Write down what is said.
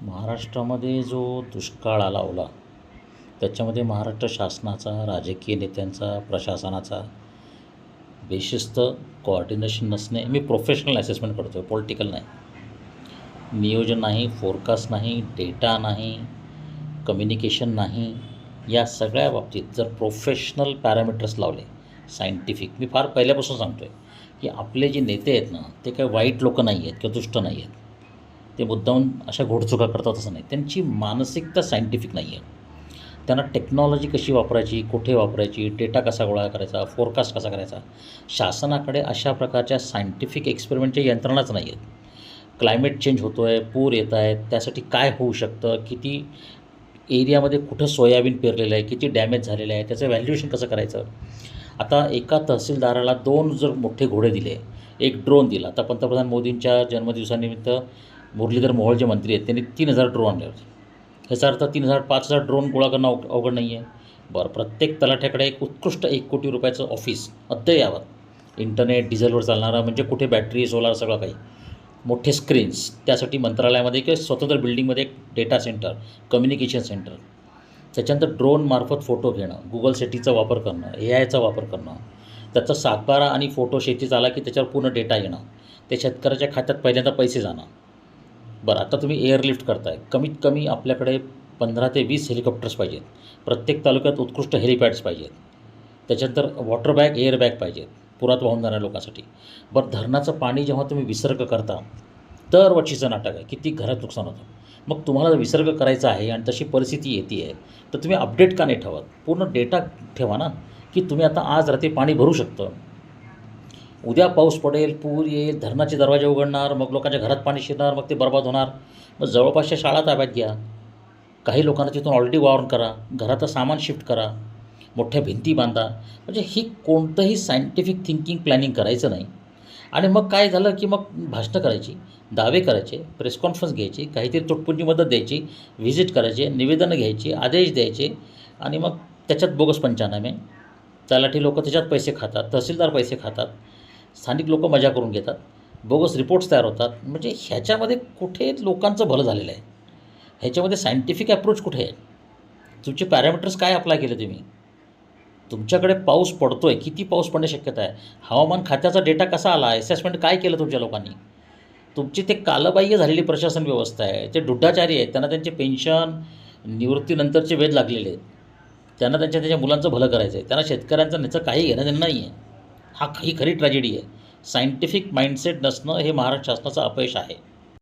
महाराष्ट्रामध्ये जो दुष्काळ आला होता त्याच्यामध्ये महाराष्ट्र शासनाचा, राजकीय नेत्यांचा, प्रशासनाचा बेशिस्त कोऑर्डिनेशन नसणे. मी प्रोफेशनल असेसमेंट करतो आहे, पॉलिटिकल नाही. नियोजन नाही, फोरकास्ट नाही, डेटा नाही, कम्युनिकेशन नाही. या सगळ्या बाबतीत जर प्रोफेशनल पॅरामीटर्स लावले, सायंटिफिक, मी फार पहिल्यापासून सांगतो आहे की आपले जे नेते आहेत ना, ते काही वाईट लोक नाही आहेत किंवा दुष्ट नाही आहेत. ते मुद्दामून अशा घोडचुका करतात असं नाही. त्यांची मानसिकता सायंटिफिक नाही आहे. त्यांना टेक्नॉलॉजी कशी वापरायची, कुठे वापरायची, डेटा कसा गोळा करायचा, फोरकास्ट कसा करायचा, शासनाकडे अशा प्रकारच्या सायंटिफिक एक्सपेरिमेंटच्या यंत्रणाच नाही आहेत. क्लायमेट चेंज होतो आहे, पूर येत आहेत, त्यासाठी काय होऊ शकतं, किती एरियामध्ये कुठं सोयाबीन पेरलेलं आहे, किती डॅमेज झालेलं आहे, त्याचं व्हॅल्युएशन कसं करायचं. आता एका तहसीलदाराला 2 जर मोठे घोडे दिले, एक ड्रोन दिला. आता पंतप्रधान मोदींच्या जन्मदिवसानिमित्त मुरलीधर मोहोळ जे मंत्री आहेत त्यांनी 3,000 ड्रोन आणले होते. ह्याचा अर्थ 3,000 5,000 ड्रोन गोळा करणं अवघड नाही आहे. बरं, प्रत्येक तलाठ्याकडे एक उत्कृष्ट 1 कोटी रुपयाचं ऑफिस अद्ययावत, इंटरनेट, डिझेलवर चालणारा, म्हणजे कुठे बॅटरी, सोलार, सगळं काही, मोठे स्क्रीन्स, त्यासाठी मंत्रालयामध्ये किंवा स्वतंत्र बिल्डिंगमध्ये एक डेटा सेंटर, कम्युनिकेशन सेंटर, त्याच्यानंतर ड्रोनमार्फत फोटो घेणं, गुगल सेटीचा वापर करणं, AIचा वापर करणं, त्याचा सातबारा आणि फोटो शेती झाला की त्याच्यावर पूर्ण डेटा येणं, ते शेतकऱ्याच्या खात्यात पहिल्यांदा पैसे जाणं. बरं, आता तुम्ही एअरलिफ्ट करताय, कमीत कमी आपल्याकडे 15 ते 20 हेलिकॉप्टर्स पाहिजेत, प्रत्येक तालुक्यात उत्कृष्ट हेलिपॅड्स पाहिजेत, त्याच्यानंतर वॉटर बॅग, एअर बॅग पाहिजेत पुरात वाहून जाणाऱ्या लोकांसाठी. बरं, धरणाचं पाणी जेव्हा तुम्ही विसर्ग करता, दरवर्षीचं नाटक आहे, किती घरात नुकसान होतं. मग तुम्हाला विसर्ग करायचा आहे आणि तशी परिस्थिती येते आहे, तर तुम्ही अपडेट का नाही ठेवत? पूर्ण डेटा ठेवा ना, की तुम्ही आता आज रात्री पाणी भरू शकतं, उद्या पाऊस पडेल, पूर येईल, धरणाचे दरवाजे उघडणार, मग लोकांच्या घरात पाणी शिरणार, मग ते बर्बाद होणार. मग जवळपासच्या शाळा ताब्यात घ्या, काही लोकांना तिथून ऑलरेडी वॉर्न करा, घराचं सामान शिफ्ट करा, मोठ्या भिंती बांधा. म्हणजे ही कोणतंही सायंटिफिक थिंकिंग, प्लॅनिंग करायचं नाही. आणि मग काय झालं की मग भाषणं करायची, दावे करायचे, प्रेस कॉन्फरन्स घ्यायची, काहीतरी तुटपुंजी मदत द्यायची, व्हिजिट करायचे, निवेदनं घ्यायची, आदेश द्यायचे, आणि मग त्याच्यात बोगस पंचनामे, तलाठी लोक त्याच्यात पैसे खातात, तहसीलदार पैसे खातात, स्थानिक लोक मजा करून घेतात, बोगस रिपोर्ट्स तयार होतात. म्हणजे ह्याच्यामध्ये कुठे लोकांचं भलं झालेलं आहे? ह्याच्यामध्ये सायंटिफिक अप्रोच कुठे आहे? तुमचे पॅरामीटर्स काय अप्लाय केले तुम्ही? तुमच्याकडे पाऊस पडतो आहे, किती पाऊस पडण्याची शक्यता आहे, हवामान खात्याचा डेटा कसा आला, असेसमेंट काय केलं तुमच्या लोकांनी? तुमची ते कालबाह्य झालेली प्रशासन व्यवस्था आहे, ते ढुढाचारी आहेत, त्यांना त्यांचे पेन्शन, निवृत्तीनंतरचे वेध लागलेले आहेत, त्यांना त्यांच्या मुलांचं भलं करायचं आहे, त्यांना शेतकऱ्यांचं ह्याचं काही घेणं देणं नाही आहे. ही खरी ट्रॅजेडी आहे. सायंटिफिक माइंडसेट नसणं हे महाराष्ट्र शासनाचं अपयश आहे.